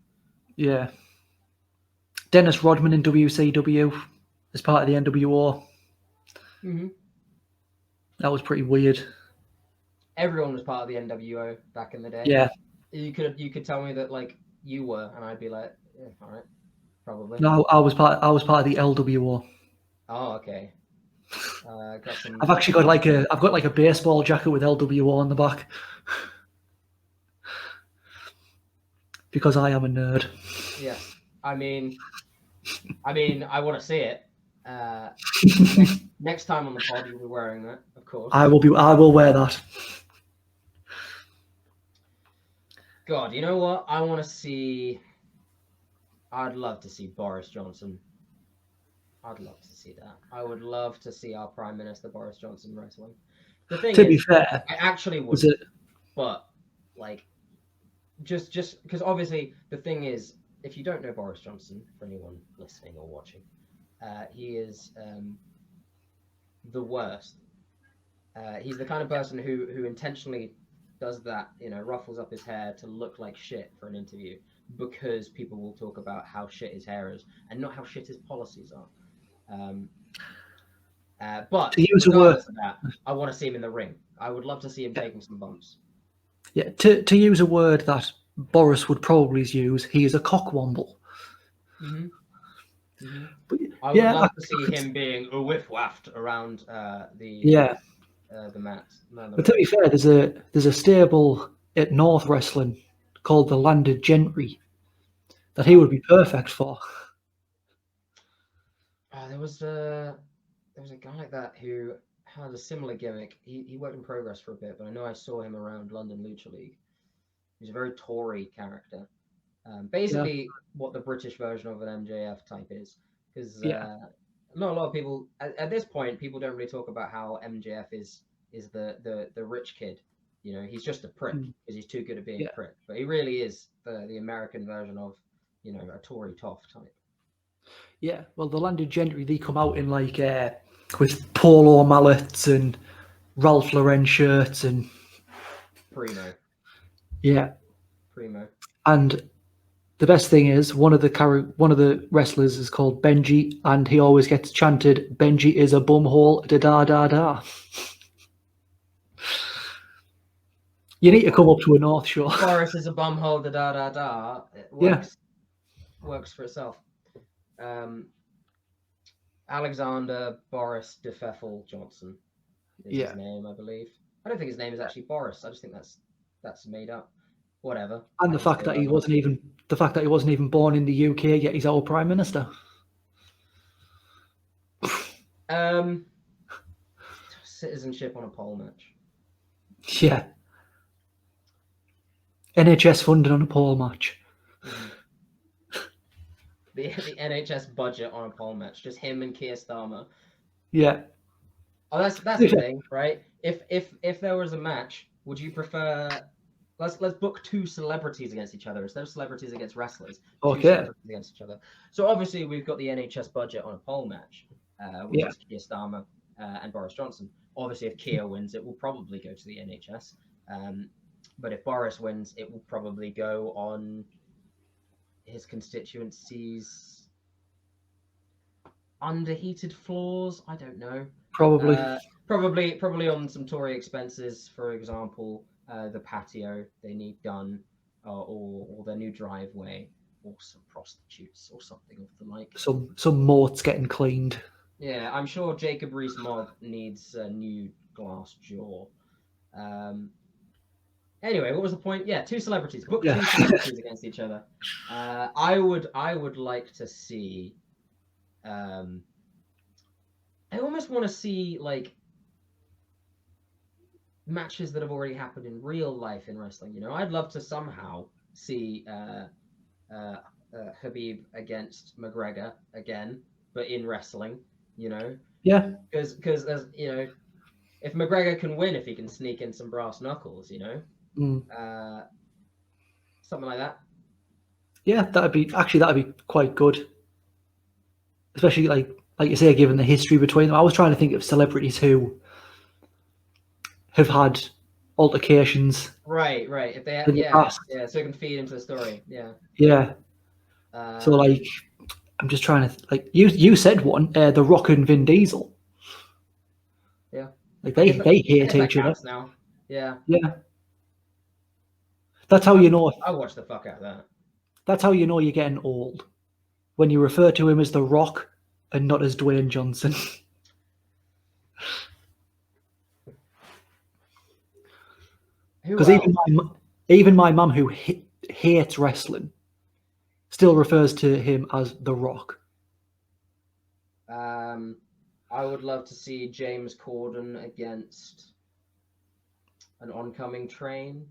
Yeah. Dennis Rodman in WCW as part of the NWO. Mm-hmm. That was pretty weird. Everyone was part of the NWO back in the day. Yeah. You could tell me that like you were, and I'd be like, yeah, all right, probably. No, I was part of the LWO. Oh, okay. Got some. I've actually got like a baseball jacket with LWO on the back. Because I am a nerd. Yes, I mean, I want to see it. Next time on the pod, you'll be wearing that, of course. I will wear that. God, you know what? I want to see. I'd love to see Boris Johnson. I'd love to see that. I would love to see our Prime Minister Boris Johnson wrestling. The thing To is, be fair, I actually would, but like, just because obviously the thing is, if you don't know Boris Johnson, for anyone listening or watching, he is the worst. He's the kind of person who intentionally does that, ruffles up his hair to look like shit for an interview because people will talk about how shit his hair is and not how shit his policies are. But to use regardless of that, I want to see him in the ring. I would love to see him taking some bumps. Yeah, to use a word that Boris would probably use, he is a cockwomble. Mm-hmm. Mm-hmm. But, I would love to see him being a whiff-waffed around the mats. But to be fair, there's a stable at North Wrestling called the Landed Gentry that he would be perfect for. There was a guy like that who had a similar gimmick. He worked in Progress for a bit, but I know I saw him around London Lucha League. He's a very Tory character. Basically, what the British version of an MJF type is. Because not a lot of people at this point, people don't really talk about how MJF is the rich kid. He's just a prick because he's too good at being a prick. But he really is the American version of a Tory toff type. Yeah, well, the Landed Gentry, they come out in like with polo mallets and Ralph Lauren shirts and Primo. Yeah. Primo. And the best thing is one of the wrestlers is called Benji, and he always gets chanted, "Benji is a bumhole, da da da da." You need to come up to a North Shore. Boris is a bumhole, da da da da. It works for itself. Alexander Boris DeFeffel Johnson is his name, I believe. I don't think his name is actually Boris. I just think that's made up. Whatever. And the fact that he wasn't even born in the UK, yet he's our Prime Minister. Citizenship on a pole match. Yeah. NHS funding on a pole match. The NHS budget on a pole match, just him and Keir Starmer. Yeah. Oh, that's the thing, right? If there was a match, would you prefer? Let's book two celebrities against each other instead of celebrities against wrestlers. Okay. Two celebrities against each other. So obviously we've got the NHS budget on a pole match, which is Keir Starmer and Boris Johnson. Obviously, if Keir wins, it will probably go to the NHS. But if Boris wins, it will probably go on his constituency's underheated floors. I don't know. Probably on some Tory expenses, for example, the patio they need done, or their new driveway, or some prostitutes, or something of the like. Some moats getting cleaned. Yeah, I'm sure Jacob Rees-Mogg needs a new glass jaw. Anyway, what was the point? Yeah, two celebrities. Book Yeah. two celebrities against each other. I would like to see. I almost want to see like matches that have already happened in real life in wrestling. You know, I'd love to somehow see Habib against McGregor again, but in wrestling. You know, Yeah. because as you know, if McGregor can win, if he can sneak in some brass knuckles, you know, something like that. Yeah, that'd be quite good. Especially like you say, given the history between them. I was trying to think of celebrities who have had altercations. Right. If they, In the past. so it can feed into the story. Yeah. Yeah. So like, I'm just trying to like you said one, The Rock and Vin Diesel. Yeah. Like they hate each other. Now. Yeah. Yeah. That's how you know. I watch the fuck out of that. That's how you know you're getting old. When you refer to him as The Rock and not as Dwayne Johnson. Because even my mum, who hates wrestling, still refers to him as The Rock. I would love to see James Corden against an oncoming train.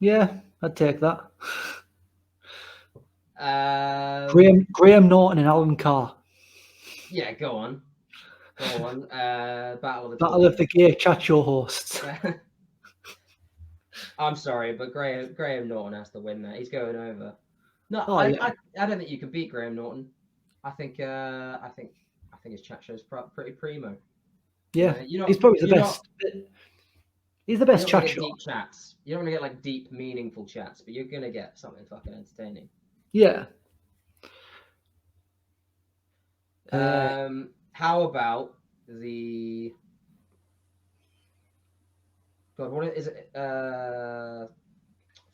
Yeah, I'd take that. Graham Norton and Alan Carr. Yeah, go on. Battle of the Gay Chat Show hosts. I'm sorry, but Graham Norton has to win that. He's going over. No, yeah. I don't think you can beat Graham Norton. I think his chat show's pretty primo. Yeah, he's probably the best. He's the best chat show. Deep chats. You don't want to get like deep, meaningful chats, but you're gonna get something fucking entertaining. Yeah. How about the? God, what is it?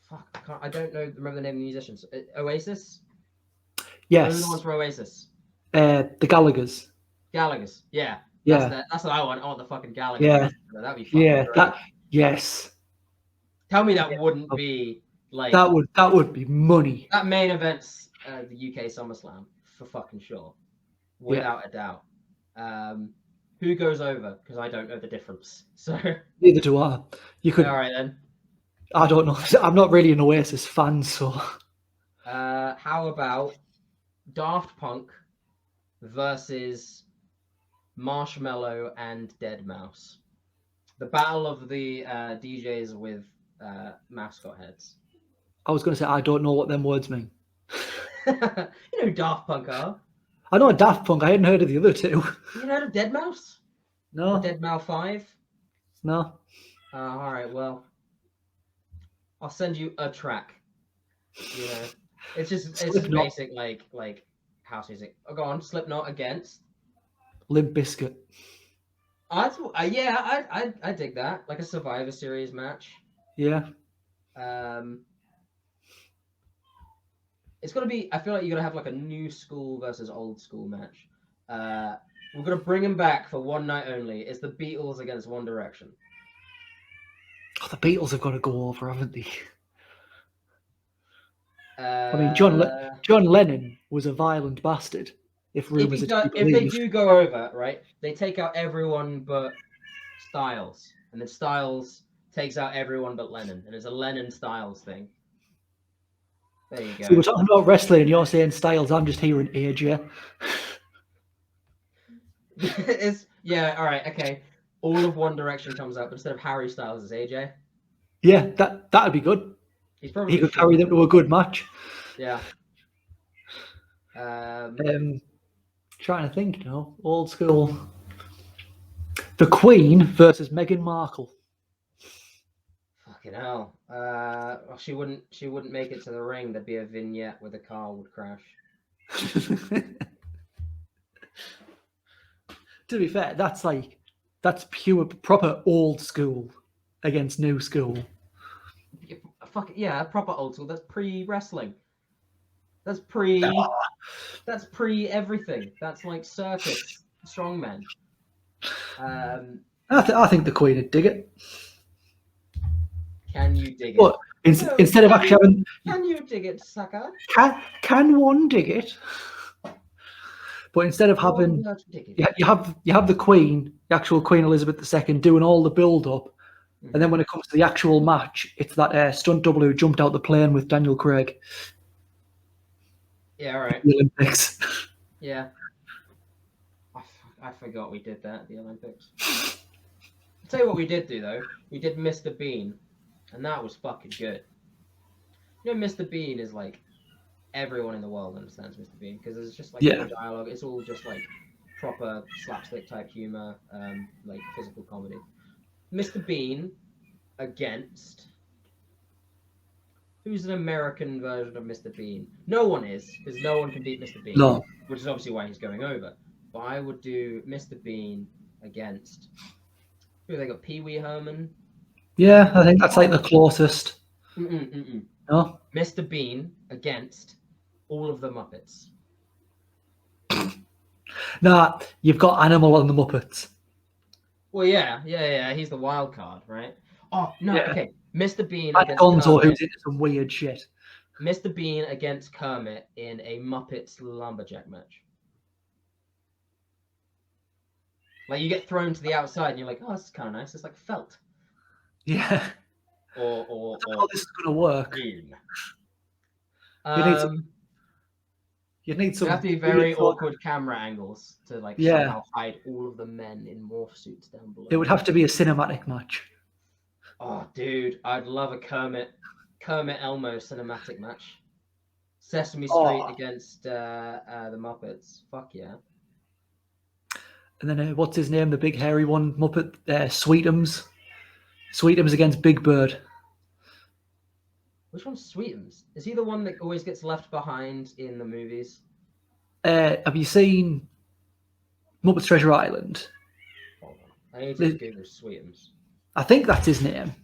Fuck, I don't remember the name of the musicians. Oasis. Yes. Who are the ones for Oasis? The Gallaghers. Gallaghers. Yeah. Yeah. That's what I want. I want the fucking Gallaghers. Yeah. That'd be fucking great. Yes. Tell me that wouldn't be like that would be money. That main event's the UK SummerSlam for fucking sure, without a doubt. Who goes over? Because I don't know the difference. So neither do I. You could. All right then. I don't know. I'm not really an Oasis fan, so. How about Daft Punk versus Marshmello and Deadmau5? The battle of the DJs with mascot heads. I was going to say, I don't know what them words mean. You know who Daft Punk are? I know Daft Punk. I hadn't heard of the other two. You heard of Deadmau5? No. Or Deadmau 5? No. All right, well, I'll send you a track. You know, it's just basic like house music. Oh, go on, Slipknot against Limp Bizkit. I dig that. Like a Survivor Series match. Yeah. It's gonna be. I feel like you're gonna have like a new school versus old school match. We're gonna bring them back for one night only. It's the Beatles against One Direction. Oh, the Beatles have got to go over, haven't they? I mean, John Lennon was a violent bastard. If they do go over, right? They take out everyone but Styles, and then Styles takes out everyone but Lennon, and it's a Lennon Styles thing. There you go. So we're talking about wrestling, and you're saying Styles. I'm just hearing AJ. All right, okay. All of One Direction comes out, but instead of Harry Styles, it's AJ. Yeah, that'd be good. He could carry them to a good match. Yeah. Trying to think now. Old school. The Queen versus Meghan Markle. Fucking hell. Well, she wouldn't make it to the ring. There'd be a vignette where the car would crash. To be fair, that's pure proper old school against new school. Yeah, proper old school. That's pre-wrestling. That's pre everything. That's like circus, strongmen. I think the Queen would dig it. Can you dig it? But instead of actually having, Can you dig it, sucker? can one dig it? But instead of having, you have the Queen, the actual Queen Elizabeth II, doing all the build up, and then when it comes to the actual match, it's that stunt double who jumped out the plane with Daniel Craig. Yeah, all right. The Olympics. Yeah. I forgot we did that at the Olympics. I'll tell you what we did do, though. We did Mr. Bean, and that was fucking good. You know, Mr. Bean is like, everyone in the world understands Mr. Bean, because there's just like no dialogue. It's all just like proper slapstick type humor, like physical comedy. Mr. Bean against... Who's an American version of Mr. Bean? No one is, because no one can beat Mr. Bean. No. Which is obviously why he's going over. But I would do Mr. Bean against... Who have they got? Pee Wee Herman? Yeah, I think that's like the closest. No? Mr. Bean against all of the Muppets. Nah, you've got Animal and the Muppets. Well, yeah. He's the wild card, right? Oh, no, okay. Mr. Bean And against Gonzo, Kermit. who's into some weird shit. Mr. Bean against Kermit in a Muppets lumberjack match. Like, you get thrown to the outside and you're like, oh, this is kind of nice. It's like felt. Yeah. Or how this is going to work. Bean. You need some. You have to be very awkward camera angles to like somehow hide all of the men in morph suits down below. It would have to be a cinematic match. Oh, dude, I'd love a Kermit Elmo cinematic match. Sesame Street against the Muppets. Fuck yeah. And then what's his name? The big hairy one, Muppet, Sweetums. Sweetums against Big Bird. Which one's Sweetums? Is he the one that always gets left behind in the movies? Have you seen Muppets Treasure Island? Hold on. I need to Google Sweetums. I think that's his name.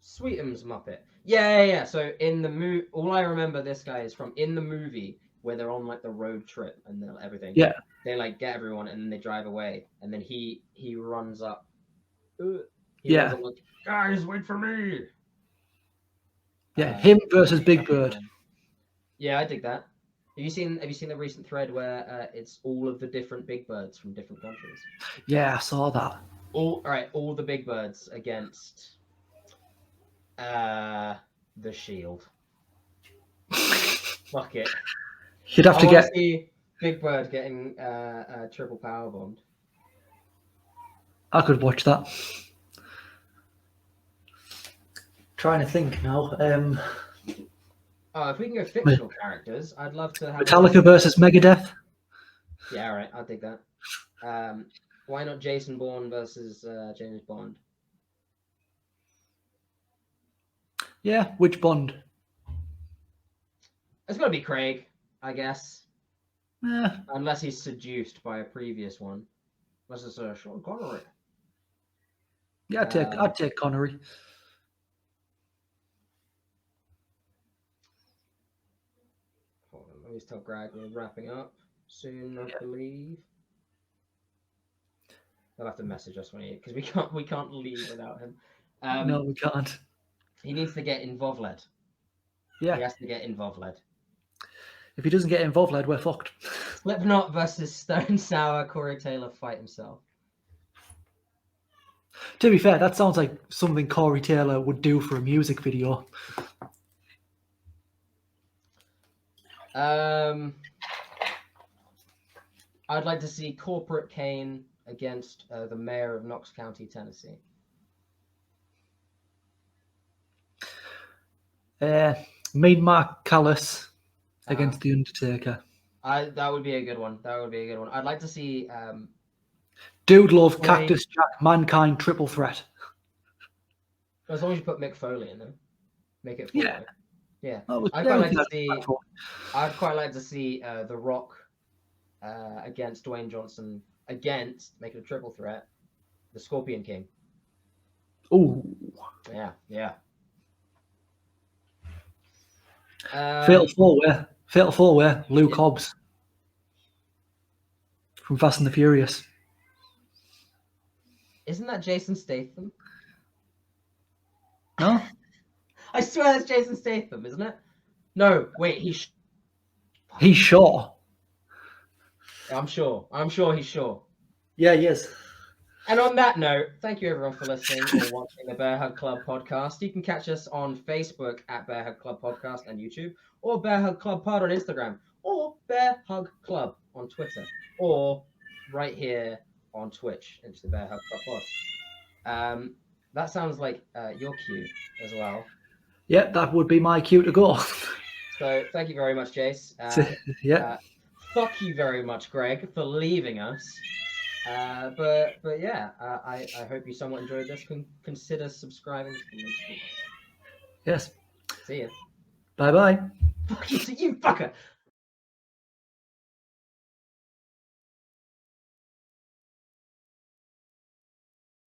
Sweetums Muppet. Yeah. So in the movie, all I remember this guy is from in the movie where they're on like the road trip and everything. Yeah. They like get everyone and then they drive away and then he runs up. Runs up like, guys, wait for me. Yeah, him versus Big Bird. Yeah, I dig that. Have you seen the recent thread where it's all of the different Big Birds from different countries? Yeah, I saw that. All the Big Birds against the Shield. Fuck it. You'd have to get see Big Bird getting triple power bombed. I could watch that. Trying to think now. If we can go fictional characters, I'd love to have Metallica versus Megadeth. Yeah, all right, I'll take that. Why not Jason Bourne versus James Bond? Yeah, which Bond? It's got to be Craig, I guess. Yeah. Unless he's seduced by a previous one. Unless it's Sean Connery. Yeah, I'd take Connery. Hold on, let me tell Greg we're wrapping up soon, I believe. They'll have to message us when because we can't leave without him. No, we can't. He needs to get involved led. Yeah. He has to get involved led. If he doesn't get involved led, we're fucked. Slipknot versus Stone Sour, Corey Taylor fight himself. To be fair, that sounds like something Corey Taylor would do for a music video. I'd like to see Corporate Kane against the mayor of Knox County, Tennessee. Mean Mark Callis against The Undertaker. That would be a good one. I'd like to see Dude Love, Cactus Jack, Mankind, Triple Threat. As long as you put Mick Foley in them, make it 4 way. Yeah. I'd quite like to see The Rock against Dwayne Johnson against make it a triple threat. The Scorpion King. Ooh. Yeah. Fatal Four Way, Luke Hobbs from Fast and the Furious. Isn't that Jason Statham? No? I swear that's Jason Statham, isn't it? No, wait, he's Sure. I'm sure he's sure. Yeah, he is. And on that note, thank you everyone for listening or watching the Bearhug Club podcast. You can catch us on Facebook at Bearhug Club Podcast and YouTube, or Bearhug Club Pod on Instagram, or Bearhug Club on Twitter, or right here on Twitch. It's the Bearhug Club Pod. That sounds like your cue as well. Yeah, that would be my cue to go. So thank you very much, Jace. Yeah. Fuck you very much, Greg, for leaving us. But yeah, I hope you somewhat enjoyed this. Consider subscribing to the next week. Yes. See ya. Bye-bye. Fuck you, you fucker.